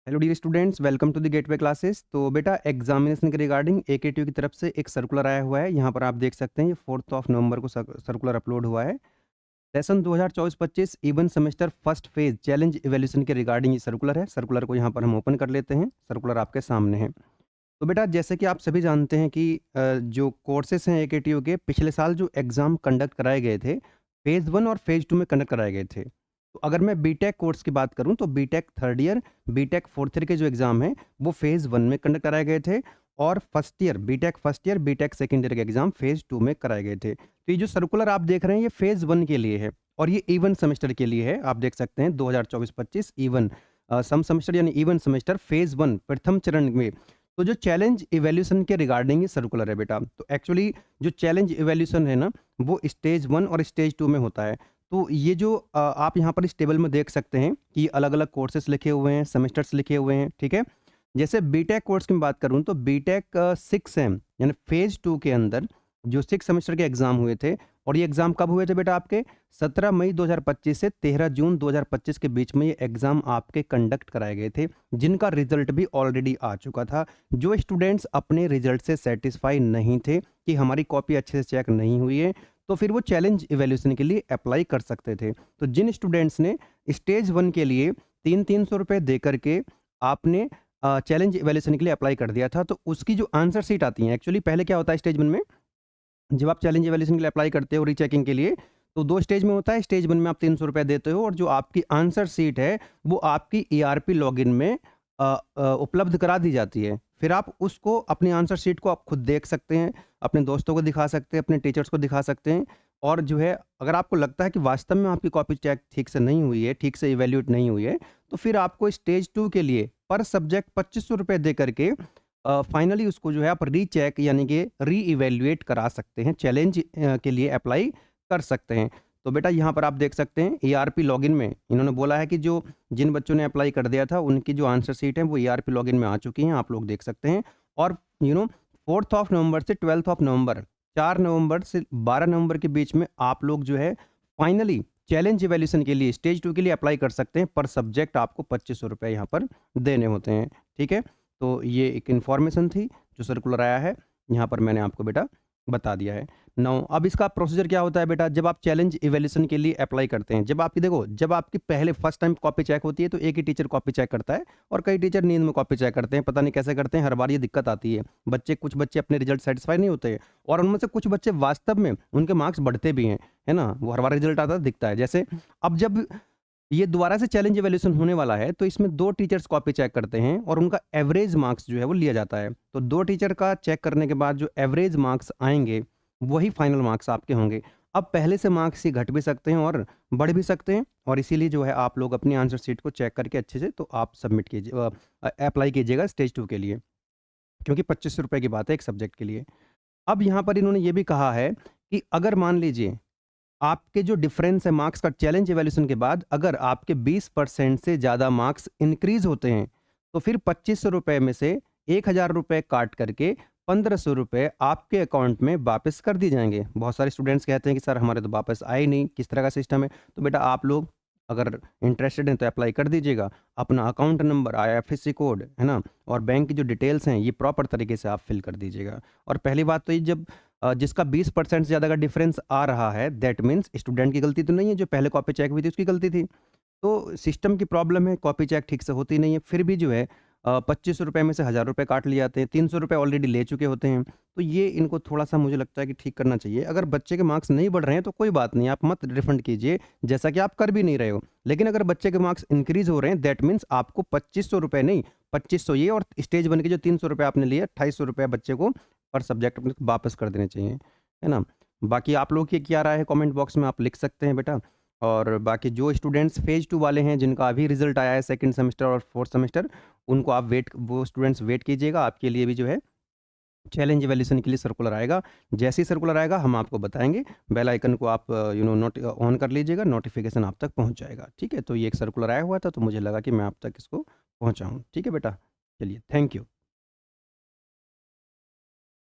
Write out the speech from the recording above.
Hello dear students, welcome to the Gateway Classes. तो बेटा examination के रिगार्डिंग एकेटीयू की तरफ से एक सर्कुलर आया हुआ है। यहाँ पर आप देख सकते हैं, ये 4 नवंबर को सर्कुलर अपलोड हुआ है। Session 2024-25 even semester first phase challenge evaluation के रिगार्डिंग ये सर्कुलर है। सर्कुलर को यहाँ पर हम ओपन कर लेते हैं। सर्कुलर आपके सामने है। तो बेटा जैसे कि आप सभी जानते हैं कि जो कोर्सेज हैं एकेटीयू के, पिछले साल जो एग्ज़ाम कंडक्ट कराए गए थे, फेज़ 1 और फेज़ 2 में कंडक्ट कराए गए थे। तो अगर मैं बीटेक कोर्स की बात करूं तो BTech third year, BTech fourth year के जो एग्ज़ाम हैं वो फेज़ 1 में कंडक्ट कराए गए थे, और BTech first year, BTech second year के एग्ज़ाम फेज़ 2 में कराए गए थे। तो ये जो सर्कुलर आप देख रहे हैं, ये फेज़ 1 के लिए है और ये इवन सेमेस्टर के लिए है। आप देख सकते हैं 2024-25 इवन सम सेमेस्टर यानी इवन सेमेस्टर फेज़ 1 प्रथम चरण में। तो जो चैलेंज इवैल्यूएशन के रिगार्डिंग ये सर्कुलर है बेटा। तो एक्चुअली जो चैलेंज इवैल्यूएशन है ना, वो स्टेज 1 और स्टेज 2 में होता है। तो ये जो आप यहाँ पर इस टेबल में देख सकते हैं कि अलग-अलग कोर्सेस लिखे हुए हैं, सेमेस्टर्स लिखे हुए हैं, ठीक है? जैसे बीटेक कोर्स की मैं बात करूँ तो बीटेक 6 सेम यानी फेज़ 2 के अंदर जो 6 सेमेस्टर के एग्ज़ाम हुए थे, और ये एग्ज़ाम कब हुए थे बेटा आपके? 17 मई 2025 से 13 जून 2025 के बीच में ये एग्ज़ाम आपके कंडक्ट कराए गए थे, जिनका रिज़ल्ट भी ऑलरेडी आ चुका था। जो स्टूडेंट्स अपने रिज़ल्ट से सैटिस्फाई नहीं थे कि हमारी कॉपी अच्छे से चेक नहीं हुई है, तो फिर वो चैलेंज इवैल्यूएशन के लिए अप्लाई कर सकते थे। तो जिन स्टूडेंट्स ने स्टेज 1 के लिए 300-300 रुपए दे करके आपने चैलेंज इवैल्यूएशन के लिए अप्लाई कर दिया था, तो उसकी जो आंसर शीट आती है, एक्चुअली पहले क्या होता है स्टेज 1 में, जब आप चैलेंज इवैल्यूएशन के लिए अप्लाई करते हो रीचेकिंग के लिए, तो 2 स्टेज में होता है। स्टेज 1 में आप 300 रुपए देते हो और जो आपकी आंसर शीट है, वो आपकी ईआरपी लॉगिन में उपलब्ध करा दी जाती है। फिर आप उसको, अपनी आंसर शीट को आप खुद देख सकते हैं, अपने दोस्तों को दिखा सकते हैं, अपने टीचर्स को दिखा सकते हैं, और जो है अगर आपको लगता है कि वास्तव में आपकी कॉपी चेक ठीक से नहीं हुई है, ठीक से इवैल्यूएट नहीं हुई है, तो फिर आपको स्टेज 2 के लिए पर सब्जेक्ट 2500 रुपए दे करके फाइनली उसको जो है आप रीचेक यानी कि री-इवैल्यूएट करा सकते हैं, चैलेंज के लिए अप्लाई कर सकते हैं। तो बेटा यहाँ पर आप देख सकते हैं ईआरपी लॉगिन में इन्होंने बोला है कि जो जिन बच्चों ने अप्लाई कर दिया था, उनकी जो आंसर शीट है वो ईआरपी लॉगिन में आ चुकी हैं, आप लोग देख सकते हैं। और 4 नवंबर से 12 नवंबर, 4 नवंबर से 12 नवंबर के बीच में आप लोग जो है फाइनली चैलेंज इवैल्यूएशन के लिए स्टेज 2 के लिए अप्लाई कर सकते हैं। पर सब्जेक्ट आपको 2500 रुपए यहाँ पर देने होते हैं, ठीक है? तो ये एक इन्फॉर्मेशन थी जो सर्कुलर आया है, यहाँ पर मैंने आपको बेटा बता दिया है। नाउ अब इसका प्रोसीजर क्या होता है बेटा, जब आप चैलेंज इवैल्यूएशन के लिए अप्लाई करते हैं, जब आपकी देखो, जब आपकी पहले फर्स्ट टाइम कॉपी चेक होती है तो एक ही टीचर कॉपी चेक करता है, और कई टीचर नींद में कॉपी चेक करते हैं, पता नहीं कैसे करते हैं, हर बार ये दिक्कत आती है। कुछ बच्चे अपने रिजल्ट सेटिस्फाई नहीं होते, और उनमें से कुछ बच्चे वास्तव में उनके मार्क्स बढ़ते भी हैं, है ना? वो हर बार रिजल्ट आता दिखता है। जैसे अब जब ये दोबारा से चैलेंज इवैल्यूएशन होने वाला है, तो इसमें 2 टीचर्स कॉपी चेक करते हैं और उनका एवरेज मार्क्स जो है वो लिया जाता है। तो 2 टीचर का चेक करने के बाद जो एवरेज मार्क्स आएँगे, वही फाइनल मार्क्स आपके होंगे। अब पहले से मार्क्स ये घट भी सकते हैं और बढ़ भी सकते हैं, और इसीलिए जो है आप लोग अपनी आंसर शीट को चेक करके अच्छे से तो आप सबमिट अप्लाई कीजिएगा स्टेज 2 के लिए, क्योंकि 2500 रुपए की बात है एक सब्जेक्ट के लिए। अब यहाँ पर इन्होंने ये भी कहा है कि अगर मान लीजिए आपके जो डिफरेंस है मार्क्स का चैलेंज इवैल्यूएशन के बाद, अगर आपके 20% से ज़्यादा मार्क्स इंक्रीज होते हैं, तो फिर 2500 रुपए में से 1000 रुपए काट करके 1500 रुपए आपके अकाउंट में वापस कर दिए जाएंगे। बहुत सारे स्टूडेंट्स कहते हैं कि सर हमारे तो वापस आए नहीं, किस तरह का सिस्टम है? तो बेटा आप लोग अगर इंटरेस्टेड हैं तो अप्लाई कर दीजिएगा। अपना अकाउंट नंबर, आईएफएससी कोड, है ना, और बैंक की जो डिटेल्स हैं ये प्रॉपर तरीके से आप फिल कर दीजिएगा। और पहली बात तो ये, जब जिसका 20% से ज़्यादा का डिफरेंस आ रहा है, दैट मीन्स स्टूडेंट की गलती तो नहीं है, जो पहले कॉपी चेक हुई थी उसकी गलती थी। तो सिस्टम की प्रॉब्लम है, कॉपी चेक ठीक से होती नहीं है, फिर भी जो है 2500 रुपए में से 1000 रुपए काट लिए जाते हैं, 300 रुपए ऑलरेडी ले चुके होते हैं। तो ये इनको थोड़ा-सा मुझे लगता है कि ठीक करना चाहिए। अगर बच्चे के मार्क्स नहीं बढ़ रहे हैं तो कोई बात नहीं, आप मत रिफंड कीजिए, जैसा कि आप कर भी नहीं रहे हो। लेकिन अगर बच्चे के मार्क्स इंक्रीज़ हो रहे हैं, दैट मीन्स आपको 2500 रुपए नहीं, 2500 ये और स्टेज 1 के जो 300 रुपए आपने लिए, 2800 रुपए बच्चे को पर सब्जेक्ट अपने को वापस कर देने चाहिए, है ना? बाकी आप लोग की क्या राय है कमेंट बॉक्स में आप लिख सकते हैं बेटा। और बाकी जो स्टूडेंट्स फेज़ 2 वाले हैं, जिनका अभी रिज़ल्ट आया है सेकंड सेमेस्टर और फोर्थ सेमेस्टर, उनको आप वो स्टूडेंट्स वेट कीजिएगा, आपके लिए भी जो है चैलेंज इवैल्यूएशन के लिए सर्कुलर आएगा। जैसे ही सर्कुलर आएगा हम आपको बताएँगे। बेल आइकन को आप नोट ऑन कर लीजिएगा, नोटिफ़िकेशन आप तक पहुँच जाएगा, ठीक है? तो ये एक सर्कुलर आया हुआ था, तो मुझे लगा कि मैं आप तक इसको पहुँचाऊँ। ठीक है बेटा? चलिए, थैंक यू।